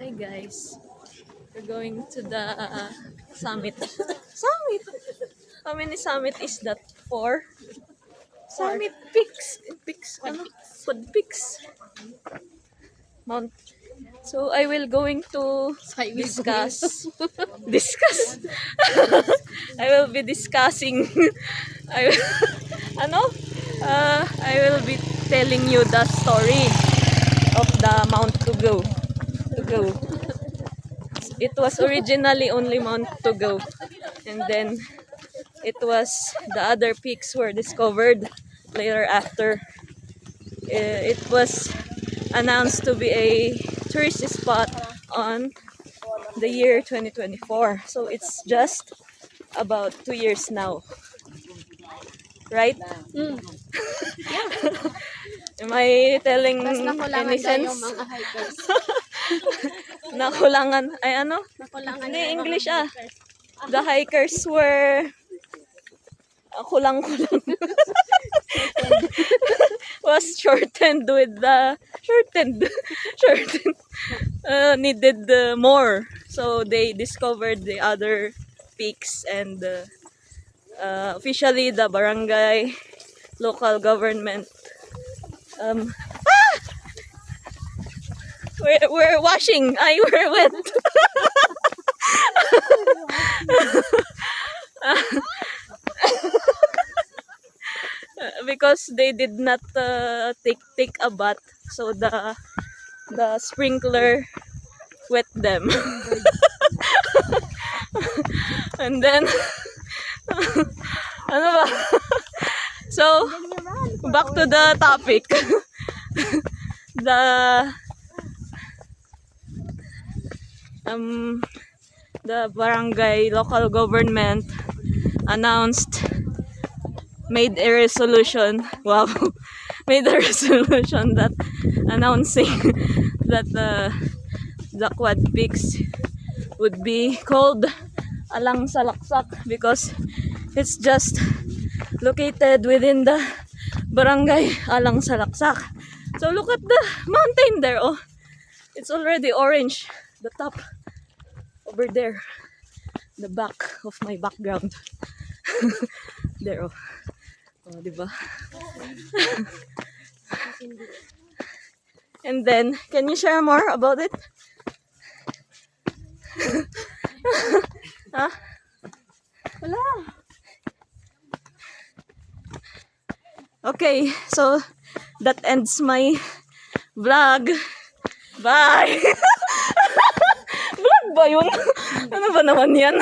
Hi guys, we're going to the summit. Summit? How many summit is that? Four? Summit peaks. Peaks. Ano? Food peaks. Mount. So I will going to discuss. Discuss. I will be discussing. I will, ano? I will be telling you the story of the Mount Tugo. Tugo. It was originally only Mount Tugo, and then it was the other peaks were discovered later after. It was announced to be a tourist spot on the year 2024. So it's just about 2 years now. Right? Am I telling Nakulangan any daw yung sense? mga hikers. Nakulangan. Ay ano? Nakulangan Hindi, yung mga English hikers. The hikers were kulang-kulang. Was shortened with the shortened needed more, so they discovered the other peaks, and officially the barangay local government we're washing. We're wet. Because they did not take a bath, so the sprinkler wet them. And then ano ba? So back to the topic. the the barangay local government made a resolution. Wow. Made a resolution that announcing that the Quad Peaks would be called Alang Salaksak because it's just located within the barangay Alang Salaksak. So look at the mountain there. Oh, it's already orange. The top over there, the back of my background. There. Oh, diba? And then, can you share more about it? Huh? Wala. Okay, so that ends my vlog. Bye! Vlog ba yun? Ano ba naman yan?